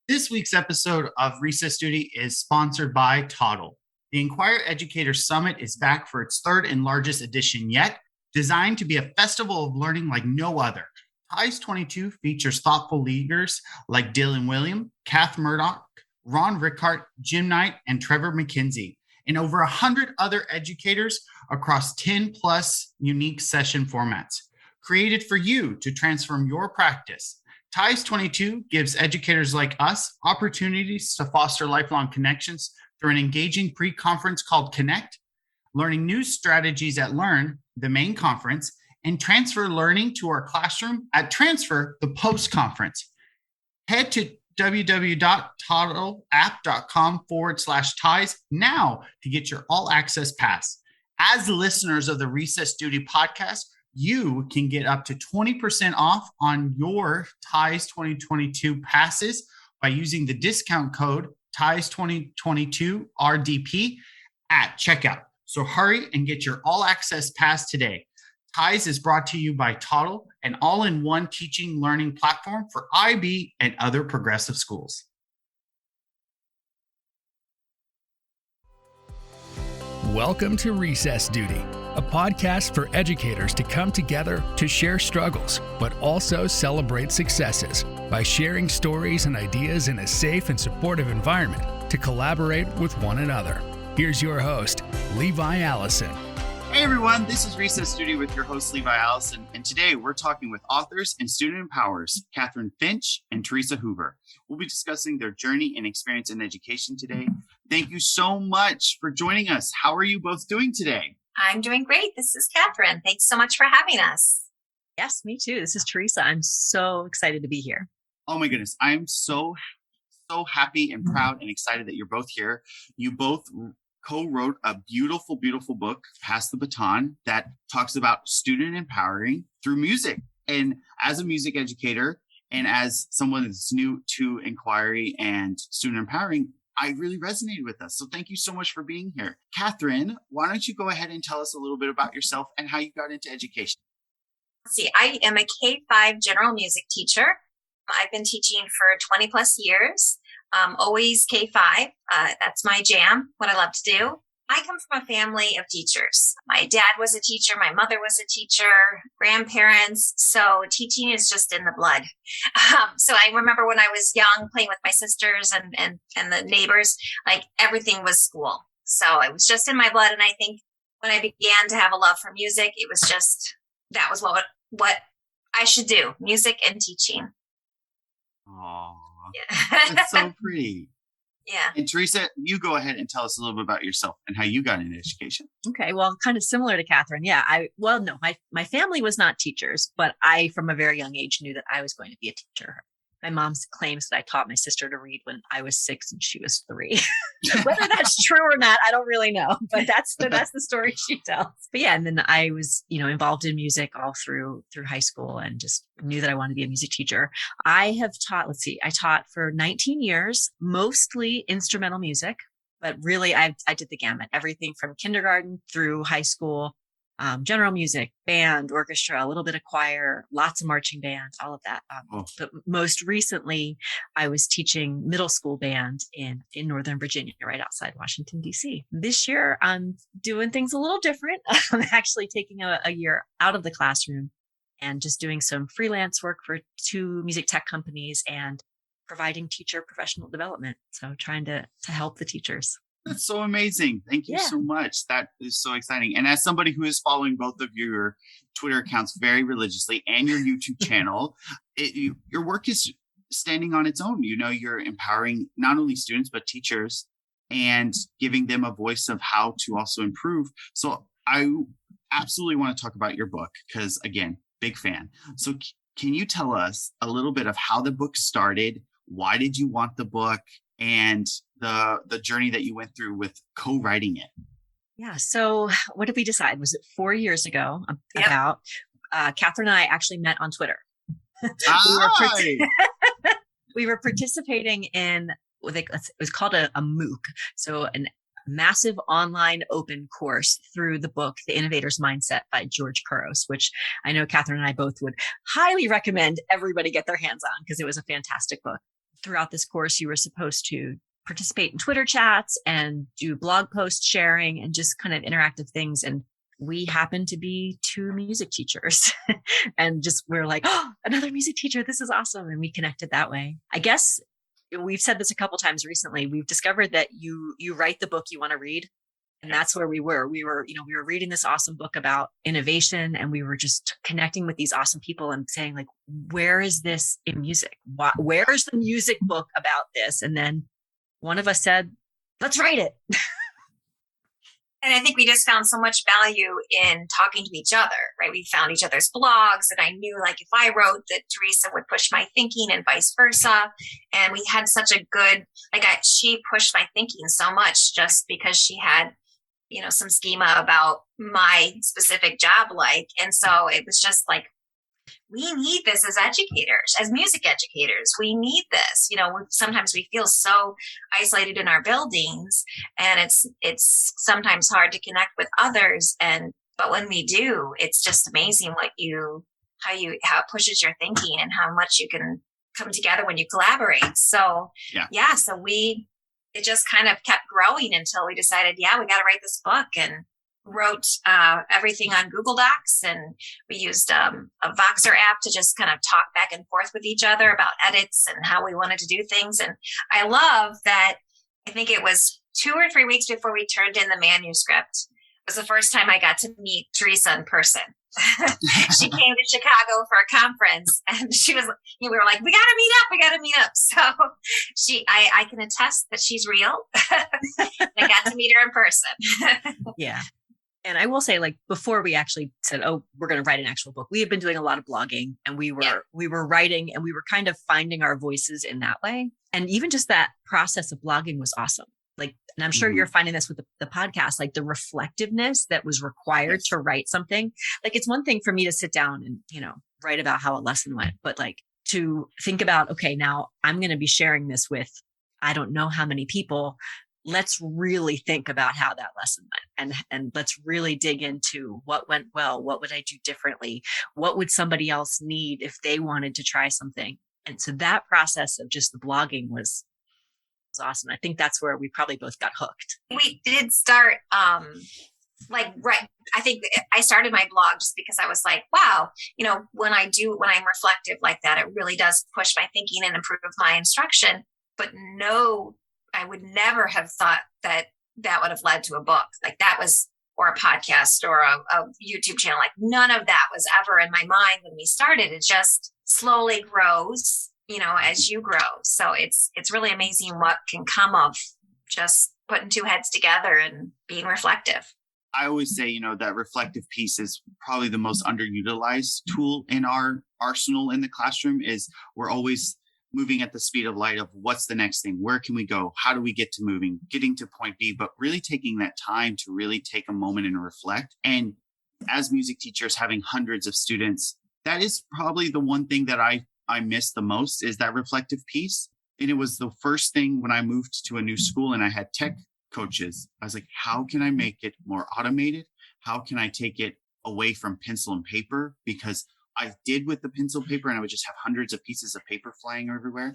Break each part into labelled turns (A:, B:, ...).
A: This week's episode of Recess Duty is sponsored by Toddle. The Inquire Educator Summit is back for its third and largest edition yet, designed to be a festival of learning like no other. TIES 22 features thoughtful leaders like Dylan William, Kath Murdoch, Ron Rickard, Jim Knight, and Trevor McKenzie, and over 100 other educators across 10 plus unique session formats, created for you to transform your practice. TIES 22 gives educators like us opportunities to foster lifelong connections through an engaging pre-conference called Connect, learning new strategies at Learn, the main conference, and transfer learning to our classroom at Transfer, the post-conference. Head to www.toddleapp.com/ties now to get your all-access pass. As listeners of the Recess Duty podcast, you can get up to 20% off on your TIES 2022 passes by using the discount code TIES 2022 RDP at checkout. So hurry and get your all-access pass today. TIES is brought to you by Toddle, an all-in-one teaching learning platform for IB and other progressive schools.
B: Welcome to Recess Duty, a podcast for educators to come together to share struggles, but also celebrate successes by sharing stories and ideas in a safe and supportive environment to collaborate with one another. Here's your host, Levi Allison.
A: Hey everyone, this is Recess Duty with your host, Levi Allison, and today we're talking with authors and student empowers, Kathryn Finch and Theresa Hoover. We'll be discussing their journey and experience in education today. Thank you so much for joining us. How are you both doing today?
C: I'm doing great. This is Kathryn. Thanks so much for having us.
D: Yes, me too. This is Theresa. I'm so excited to be here.
A: Oh my goodness. I'm so happy and proud and excited that you're both here. You both co-wrote a beautiful, beautiful book, Pass the Baton, that talks about student empowering through music. And as a music educator and as someone that's new to inquiry and student empowering, I really resonated with us. So thank you so much for being here. Kathryn, why don't you go ahead and tell us a little bit about yourself and how you got into education?
C: Let's see, I am a K-5 general music teacher. I've been teaching for 20 plus years. Always K-5. That's my jam, what I love to do. I come from a family of teachers. My dad was a teacher. My mother was a teacher, grandparents. So teaching is just in the blood. So I remember when I was young playing with my sisters and the neighbors, like everything was school. So it was just in my blood. And I think when I began to have a love for music, it was just, that was what I should do, music and teaching.
A: Aww.
C: Yeah.
A: That's so pretty.
C: Yeah.
A: And Theresa, you go ahead and tell us a little bit about yourself and how you got into education.
D: Okay. Well, kind of similar to Kathryn. Yeah. My family was not teachers, but I, from a very young age, knew that I was going to be a teacher. My mom claims that I taught my sister to read when I was 6 and she was 3. Whether that's true or not, I don't really know, but that's the story she tells. But yeah, and then I was, involved in music all through high school and just knew that I wanted to be a music teacher. I taught for 19 years, mostly instrumental music, but really I did the gamut, everything from kindergarten through high school. General music, band, orchestra, a little bit of choir, lots of marching band, all of that. But most recently, I was teaching middle school band in Northern Virginia, right outside Washington, D.C. This year, I'm doing things a little different. I'm actually taking a year out of the classroom and just doing some freelance work for 2 music tech companies and providing teacher professional development. So trying to help the teachers.
A: That's so amazing. Thank you so much. That is so exciting. And as somebody who is following both of your Twitter accounts very religiously and your YouTube channel, your work is standing on its own. You're empowering not only students, but teachers and giving them a voice of how to also improve. So I absolutely want to talk about your book because, again, big fan. So can you tell us a little bit of how the book started? Why did you want the book? And the journey that you went through with co-writing it?
D: Yeah. So what did we decide? Was it 4 years ago about Kathryn and I actually met on Twitter. We were participating in it was called a MOOC. So a massive online open course through the book, The Innovator's Mindset by George Couros, which I know Kathryn and I both would highly recommend everybody get their hands on because it was a fantastic book. throughout this course, you were supposed to participate in Twitter chats and do blog post sharing and just kind of interactive things. And we happened to be two music teachers and just we're like, oh, another music teacher. This is awesome. And we connected that way. I guess we've said this a couple times recently. We've discovered that you write the book you want to read. And that's where we were. We were reading this awesome book about innovation, and we were just connecting with these awesome people and saying, like, where is this in music? Where's the music book about this? And then one of us said, let's write it.
C: And I think we just found so much value in talking to each other, right? We found each other's blogs, and I knew, like, if I wrote, that Theresa would push my thinking and vice versa. And we had such a good, she pushed my thinking so much just because she had, some schema about my specific job, and so it was just like, we need this as educators, as music educators. We need this. Sometimes we feel so isolated in our buildings, and it's sometimes hard to connect with others. But when we do, it's just amazing how it pushes your thinking and how much you can come together when you collaborate. So it just kind of kept growing until we decided, we got to write this book, and wrote everything on Google Docs, and we used a Voxer app to just kind of talk back and forth with each other about edits and how we wanted to do things. And I love that. I think it was 2 or 3 weeks before we turned in the manuscript. It was the first time I got to meet Theresa in person. She came to Chicago for a conference, and she was, we were like, we got to meet up. So I can attest that she's real. I got to meet her in person.
D: Yeah. And I will say, before we actually said, oh, we're going to write an actual book, we had been doing a lot of blogging, and we were writing, and we were kind of finding our voices in that way. And even just that process of blogging was awesome. And I'm sure you're finding this with the podcast, the reflectiveness that was required to write something. It's one thing for me to sit down and, write about how a lesson went, but to think about, okay, now I'm going to be sharing this with, I don't know how many people. Let's really think about how that lesson went, and let's really dig into what went well. What would I do differently? What would somebody else need if they wanted to try something? And so that process of just the blogging was awesome. I think that's where we probably both got hooked.
C: We did start, I think I started my blog just because I was like, wow, when I'm reflective like that, it really does push my thinking and improve my instruction. But no, I would never have thought that would have led to a book or a podcast or a YouTube channel. None of that was ever in my mind when we started. It just slowly grows, as you grow. So it's really amazing what can come of just putting two heads together and being reflective.
A: I always say, that reflective piece is probably the most underutilized tool in our arsenal in the classroom. Is we're always moving at the speed of light of what's the next thing, where can we go, how do we get to moving, getting to point B, but really taking that time to really take a moment and reflect. And as music teachers, having hundreds of students, that is probably the one thing that I miss the most, is that reflective piece. And it was the first thing when I moved to a new school and I had tech coaches. I was like, how can I make it more automated? How can I take it away from pencil and paper? Because I did with the pencil paper, and I would just have hundreds of pieces of paper flying everywhere.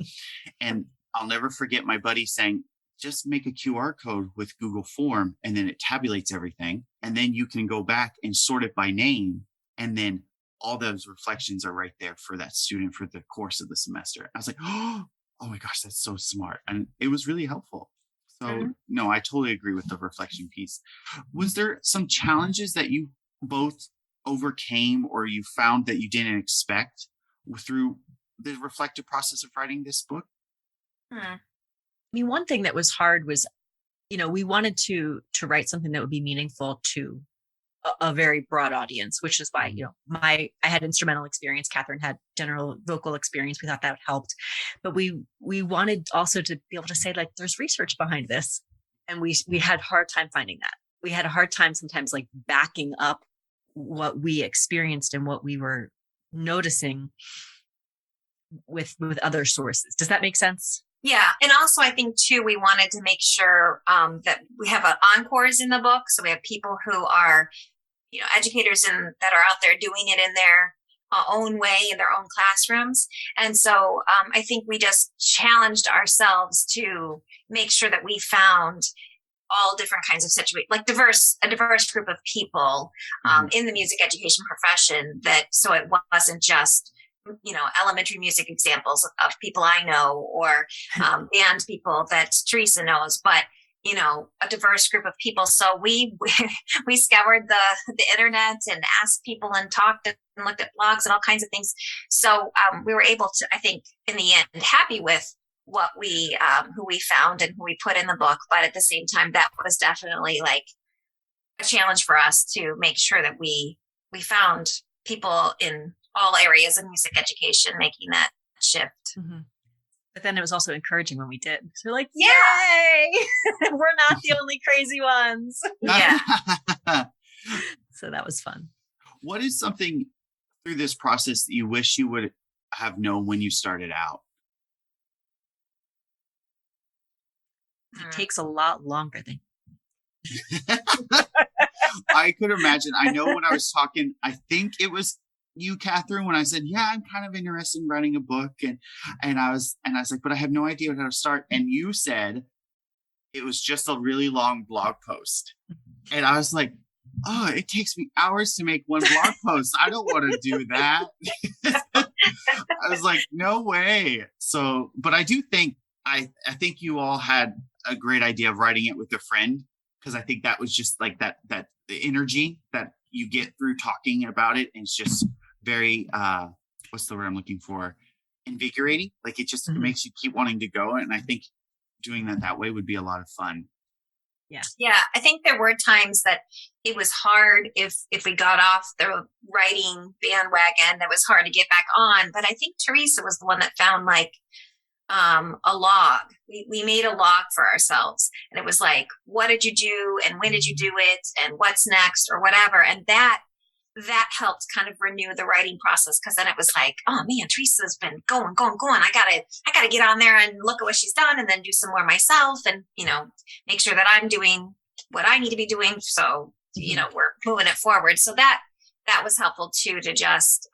A: And I'll never forget my buddy saying, just make a QR code with Google Form, and then it tabulates everything. And then you can go back and sort it by name. And then all those reflections are right there for that student for the course of the semester. I was like, oh my gosh, that's so smart. And it was really helpful. So no, I totally agree with the reflection piece. Was there some challenges that you both overcame, or you found that you didn't expect through the reflective process of writing this book?
D: I mean, one thing that was hard was, we wanted to write something that would be meaningful to a very broad audience, which is why, I had instrumental experience. Kathryn had general vocal experience. We thought that helped, but we wanted also to be able to say, there's research behind this. And we had a hard time finding that. We had a hard time sometimes backing up what we experienced and what we were noticing with other sources. Does that make sense?
C: Yeah. And also I think too, we wanted to make sure that we have encores in the book. So we have people who are, educators that are out there doing it in their own way in their own classrooms. And so I think we just challenged ourselves to make sure that we found all different kinds of situations, like a diverse group of people in the music education profession, that so it wasn't just, elementary music examples of people I know, or band people that Theresa knows, but a diverse group of people. So we scoured the internet and asked people and talked and looked at blogs and all kinds of things. So we were able to, I think, in the end, happy with what we who we found and who we put in the book. But at the same time, that was definitely like a challenge for us to make sure that we found people in all areas of music education making that shift.
D: Mm-hmm. But then it was also encouraging when we did. So we're like,
C: Yeah.
D: yay, we're not the only crazy ones.
C: Yeah.
D: So that was fun.
A: What is something through this process that you wish you would have known when you started out?
D: It takes a lot longer than.
A: I could imagine. I know when I was talking, I think it was you, Kathryn, when I said, yeah, I'm kind of interested in writing a book. And I was like, but I have no idea how to start. And you said it was just a really long blog post. And I was like, oh, it takes me hours to make one blog post. I don't want to do that. I was like, no way. So, but I do think, I think you all had a great idea of writing it with a friend, because I think that was just like that the energy that you get through talking about it, and it's just very what's the word I'm looking for? Invigorating. Like it just makes you keep wanting to go. And I think doing that way would be a lot of fun.
C: Yeah. I think there were times that it was hard if we got off the writing bandwagon, that was hard to get back on. But I think Theresa was the one that found like a log. We made a log for ourselves, and it was like, what did you do and when did you do it and what's next or whatever. And that helped kind of renew the writing process, because then it was like, oh man, Theresa's been going. I gotta get on there and look at what she's done, and then do some more myself, and make sure that I'm doing what I need to be doing. So we're moving it forward. So that was helpful too, to just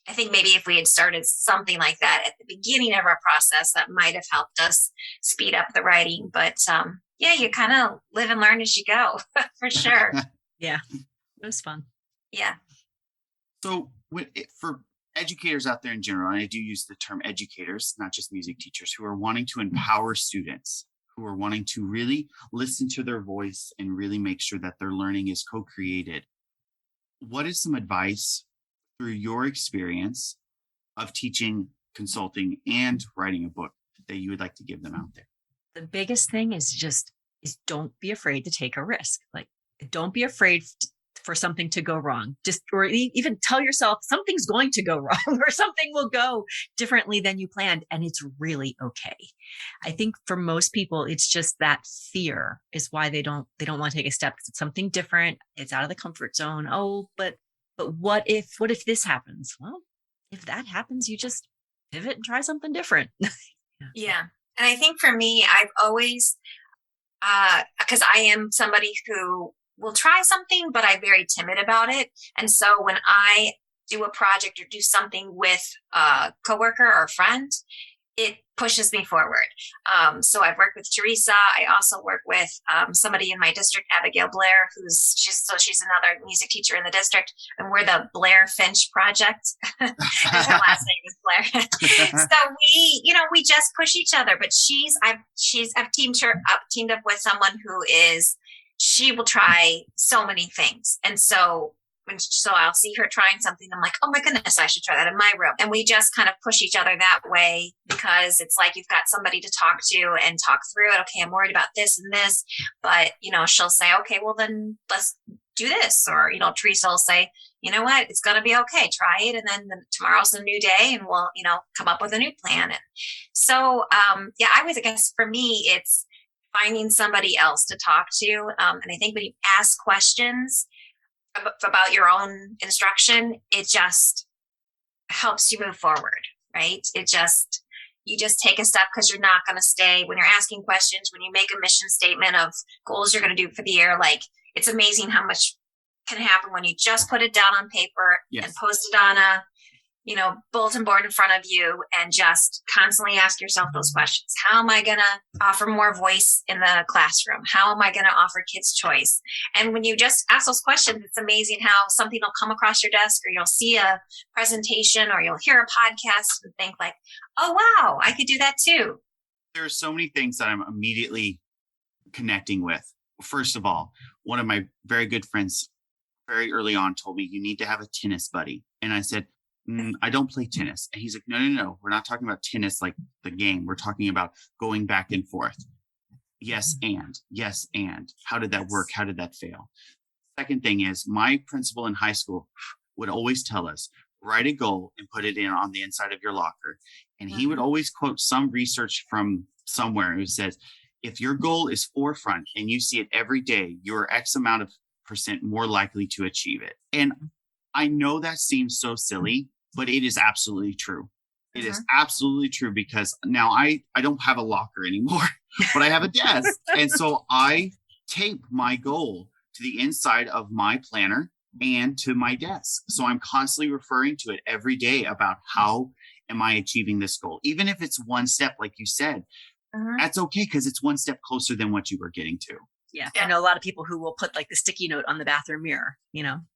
C: I think maybe if we had started something like that at the beginning of our process, that might have helped us speed up the writing. But you kind of live and learn as you go, for sure.
D: Yeah, it was fun.
C: Yeah.
A: So for educators out there in general, and I do use the term educators, not just music teachers, who are wanting to empower students, who are wanting to really listen to their voice and really make sure that their learning is co-created, what is some advice through your experience of teaching, consulting, and writing a book that you would like to give them out there?
D: The biggest thing is don't be afraid to take a risk. Like, don't be afraid for something to go wrong. Or even tell yourself something's going to go wrong, or something will go differently than you planned, and it's really okay. I think for most people, it's just that fear is why they don't want to take a step, because it's something different. It's out of the comfort zone. Oh, but what if this happens? Well, if that happens, you just pivot and try something different.
C: Yeah. And I think for me, I've always, because I am somebody who will try something, but I'm very timid about it. And so when I do a project or do something with a coworker or a friend, it pushes me forward. So I've worked with Theresa. I also work with somebody in my district, Abigail Blair, she's another music teacher in the district, and we're the Blair Finch Project. Her last name is Blair. So we just push each other. But I've teamed up with someone she will try so many things, and so I'll see her trying something. I'm like, oh my goodness, I should try that in my room. And we just kind of push each other that way, because it's like you've got somebody to talk to and talk through it. Okay, I'm worried about this and this, but she'll say, okay, well then let's do this. Or Theresa will say, you know what, it's gonna be okay. Try it, and then tomorrow's a new day, and we'll come up with a new plan. And so I guess for me, it's finding somebody else to talk to. And I think when you ask questions about your own instruction, it just helps you move forward, right? You just take a step, because you're not going to stay when you're asking questions. When you make a mission statement of goals you're going to do for the year, like, it's amazing how much can happen when you just put it down on paper and post it on a bulletin board in front of you and just constantly ask yourself those questions. How am I going to offer more voice in the classroom? How am I going to offer kids choice? And when you just ask those questions, it's amazing how something will come across your desk, or you'll see a presentation, or you'll hear a podcast and think like, oh, wow, I could do that too.
A: There are so many things that I'm immediately connecting with. First of all, one of my very good friends very early on told me, you need to have a tennis buddy. And I said, I don't play tennis. And he's like, no. We're not talking about tennis like the game. We're talking about going back and forth. Yes, and how did that work? How did that fail? Second thing is, my principal in high school would always tell us, write a goal and put it in on the inside of your locker. And he would always quote some research from somewhere who says, if your goal is forefront and you see it every day, you're X amount of % more likely to achieve it. And I know that seems so silly, but it is absolutely true. It is absolutely true, because now I don't have a locker anymore, but I have a desk. And so I tape my goal to the inside of my planner and to my desk. So I'm constantly referring to it every day about how am I achieving this goal? Even if it's one step, like you said, that's okay, because it's one step closer than what you were getting to.
D: Yeah. I know a lot of people who will put like the sticky note on the bathroom mirror,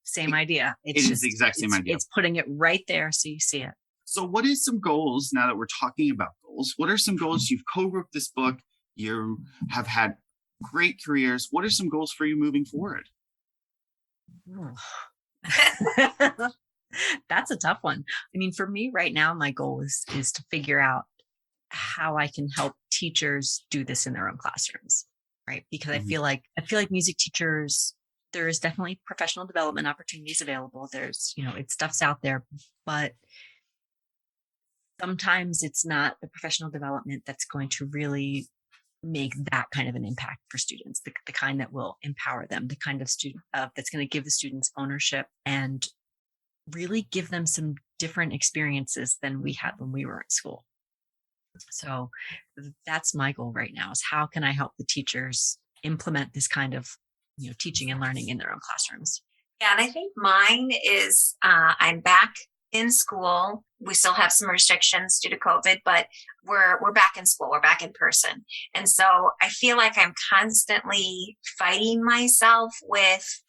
D: same idea.
A: It is the exact same idea.
D: It's putting it right there so you see it.
A: So what is some goals, now that we're talking about goals, what are some goals? You've co-wrote this book. You have had great careers. What are some goals for you moving forward?
D: That's a tough one. I mean, for me right now, my goal is to figure out how I can help teachers do this in their own classrooms. Right. Because I feel like music teachers, there is definitely professional development opportunities available. There's, stuff's out there, but sometimes it's not the professional development that's going to really make that kind of an impact for students, the kind that will empower them, the kind of student that's going to give the students ownership and really give them some different experiences than we had when we were in school. So that's my goal right now, is how can I help the teachers implement this kind of, teaching and learning in their own classrooms?
C: Yeah. And I think mine is, I'm back in school. We still have some restrictions due to COVID, but we're back in school. We're back in person. And so I feel like I'm constantly fighting myself with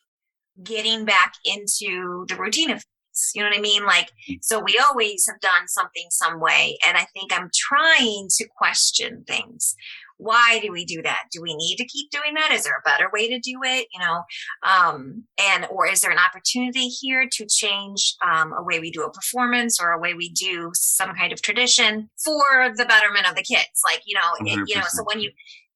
C: getting back into the routine of things. You know what I mean? Like, so we always have done something some way. And I think I'm trying to question things. Why do we do that? Do we need to keep doing that? Is there a better way to do it? Or is there an opportunity here to change a way we do a performance, or a way we do some kind of tradition for the betterment of the kids? Like, so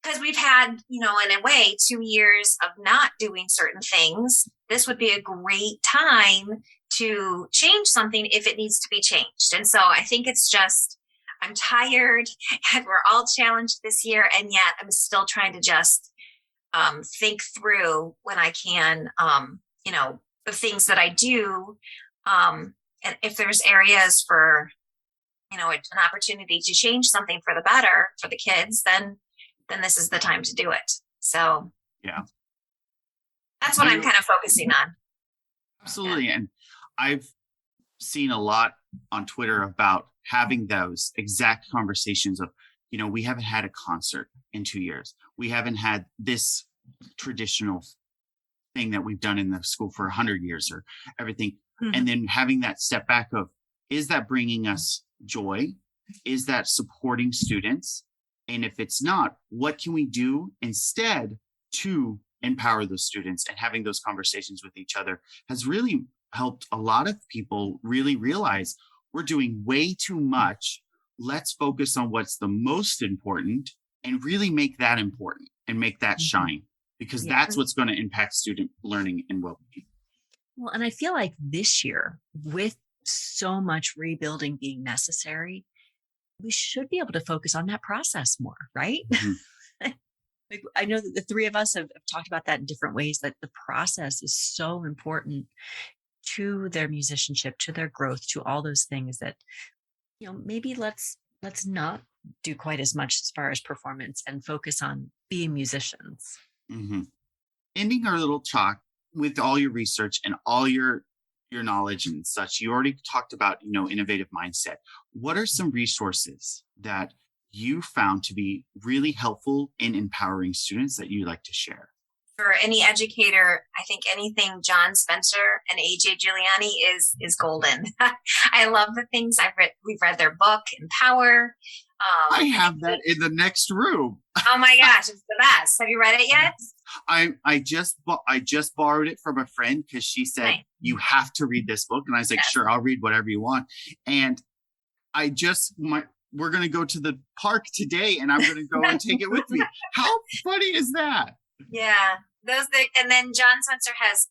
C: because we've had, in a way, 2 years of not doing certain things, this would be a great time to change something if it needs to be changed. And so I think it's just, I'm tired and we're all challenged this year. And yet I'm still trying to just think through when I can, the things that I do. And if there's areas for, an opportunity to change something for the better for the kids, then this is the time to do it. So
A: yeah,
C: that's what I'm kind of focusing on.
A: Absolutely. And I've seen a lot on Twitter about having those exact conversations of, we haven't had a concert in 2 years. We haven't had this traditional thing that we've done in the school for 100 years or everything. And then having that step back of, is that bringing us joy? Is that supporting students? And if it's not, what can we do instead to empower those students? And having those conversations with each other has really helped a lot of people really realize we're doing way too much. Let's focus on what's the most important and really make that important and make that shine, because that's what's going to impact student learning and well-being.
D: Well, and I feel like this year, with so much rebuilding being necessary, we should be able to focus on that process more, right? Like, I know that the three of us have talked about that in different ways, that the process is so important to their musicianship, to their growth, to all those things that, maybe let's not do quite as much as far as performance and focus on being musicians.
A: Ending our little talk with all your research and all your your knowledge and such. You already talked about, innovative mindset. What are some resources that you found to be really helpful in empowering students that you'd like to share?
C: For any educator, I think anything John Spencer and AJ Giuliani is golden. I love the things I've read. We've read their book, Empower.
A: I have that in the next room.
C: Oh my gosh, it's the best. Have you read it yet?
A: I just borrowed it from a friend because she said,
C: Nice.
A: You have to read this book. And I was like,
C: Yes.
A: Sure, I'll read whatever you want. And we're going to go to the park today and I'm going to go and take it with me. How funny is that?
C: Yeah, and then John Spencer has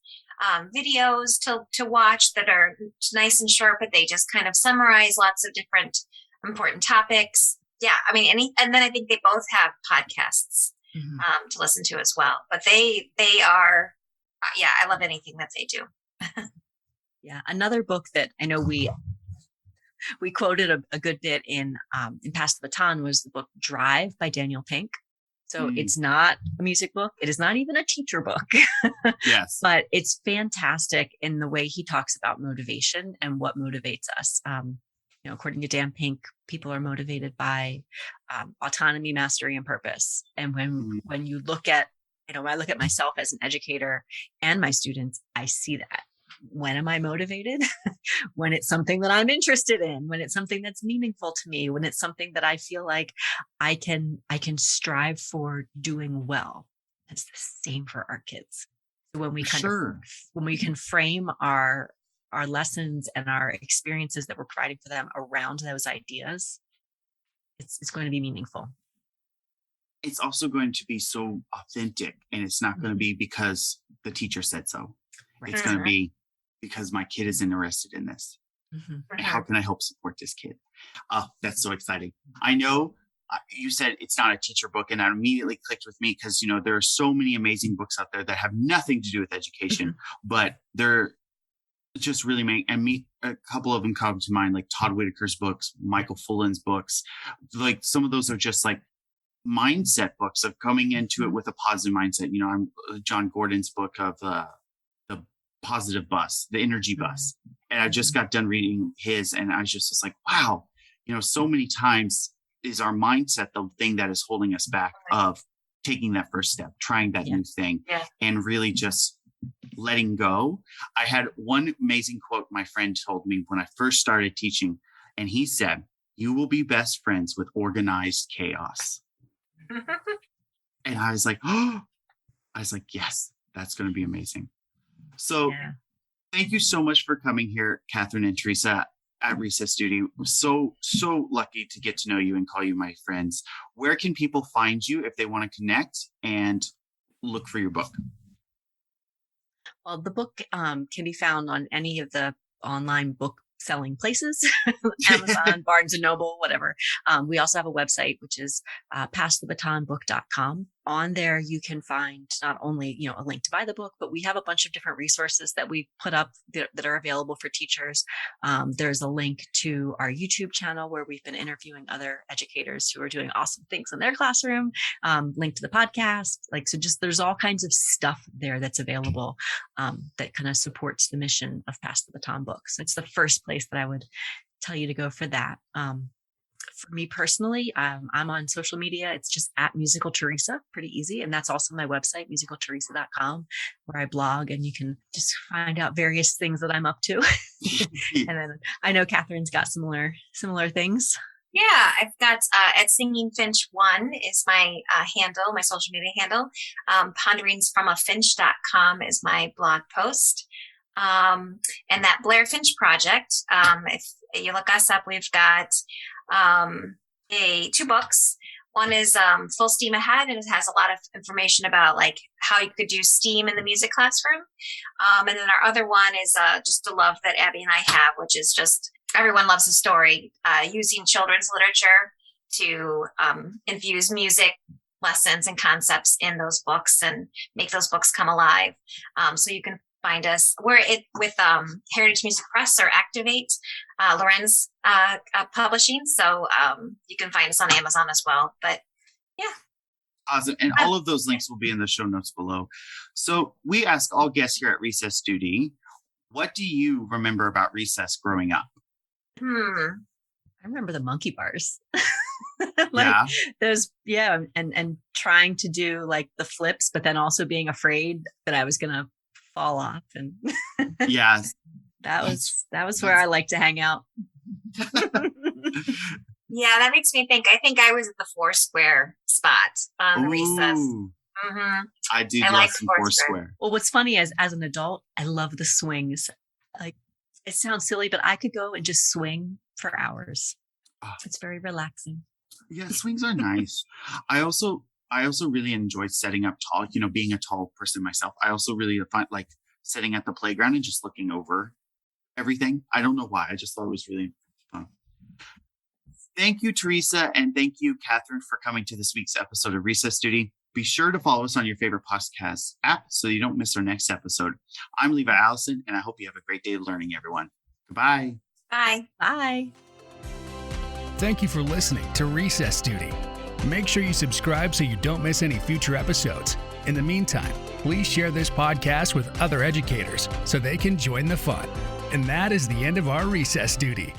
C: videos to watch that are nice and short, but they just kind of summarize lots of different important topics. Yeah, I mean, and then I think they both have podcasts to listen to as well. But they are, I love anything that they do.
D: Yeah, another book that I know we quoted a good bit in Pass the Baton was the book Drive by Daniel Pink. So it's not a music book. It is not even a teacher book.
A: Yes.
D: But it's fantastic in the way he talks about motivation and what motivates us. According to Dan Pink, people are motivated by autonomy, mastery, and purpose. And when you look at, when I look at myself as an educator and my students, I see that. When am I motivated? When it's something that I'm interested in, when it's something that's meaningful to me, when it's something that I feel like I can strive for doing well. It's the same for our kids. So when we when we can frame our lessons and our experiences that we're providing for them around those ideas, it's going to be meaningful.
A: It's also going to be so authentic, and it's not going to be because the teacher said so. Right. It's going to be because my kid is interested in this. And how can I help support this kid? That's so exciting. I know you said it's not a teacher book, and that immediately clicked with me because, there are so many amazing books out there that have nothing to do with education, but they're just really a couple of them come to mind, like Todd Whitaker's books, Michael Fullan's books. Like some of those are just like mindset books of coming into it with a positive mindset. I'm John Gordon's book of the positive bus, the energy bus. And I just got done reading his, and I just was like, wow, so many times is our mindset the thing that is holding us back of taking that first step, trying that new thing, and really just letting go. I had one amazing quote my friend told me when I first started teaching, and he said, "You will be best friends with organized chaos." And I was like, yes, that's going to be amazing. So thank you so much for coming here, Kathryn and Theresa, at Recess Duty. We're so lucky to get to know you and call you my friends. Where can people find you if they want to connect and look for your book?
D: Well, the book can be found on any of the online book selling places, Amazon, Barnes and Noble, whatever. We also have a website, which is passthebatonbook.com. On there, you can find not only, a link to buy the book, but we have a bunch of different resources that we put up that are available for teachers. There's a link to our YouTube channel where we've been interviewing other educators who are doing awesome things in their classroom. Link to the podcast, there's all kinds of stuff there that's available that kind of supports the mission of Pass the Baton Books. It's the first place that I would tell you to go for that. For me personally, I'm on social media. It's just at Musical Theresa, pretty easy. And that's also my website, musicaltheresa.com, where I blog, and you can just find out various things that I'm up to. And then I know Kathryn's got similar things.
C: Yeah, I've got at Singing Finch 1 is my handle, my social media handle. Ponderingsfromafinch.com is my blog post. And that Blair Finch project, if you look us up, we've got two books. One is Full Steam Ahead, and it has a lot of information about how you could do STEAM in the music classroom. And then our other one is just a love that Abby and I have, which is just everyone loves a story, using children's literature to infuse music lessons and concepts in those books and make those books come alive. So you can find us. We're with Heritage Music Press or Activate, Lorenz Publishing. So you can find us on Amazon as well. But yeah.
A: Awesome. And all of those links will be in the show notes below. So we ask all guests here at Recess Duty, What do you remember about recess growing up?
D: I remember the monkey bars.
A: Yeah.
D: those, and trying to do like the flips, but then also being afraid that I was gonna fall off. And
A: Yes.
D: that was where I like to hang out.
C: Yeah, that makes me think. I think I was at the Foursquare spot on the recess. Mm-hmm.
A: I do
C: I
A: love
C: like
A: some
C: Foursquare.
A: Foursquare.
D: Well, what's funny is as an adult, I love the swings. Like it sounds silly, but I could go and just swing for hours.
A: Oh.
D: It's very relaxing.
A: Yeah, swings are nice. I also really enjoy setting up tall, being a tall person myself. I also really find like sitting at the playground and just looking over everything. I don't know why. I just thought it was really fun. Thank you, Theresa, and thank you, Kathryn, for coming to this week's episode of Recess Duty. Be sure to follow us on your favorite podcast app so you don't miss our next episode. I'm Levi Allison, and I hope you have a great day learning, everyone. Goodbye.
C: Bye.
D: Bye.
B: Thank you for listening to Recess Duty. Make sure you subscribe so you don't miss any future episodes. In the meantime, please share this podcast with other educators so they can join the fun. And that is the end of our Recess Duty.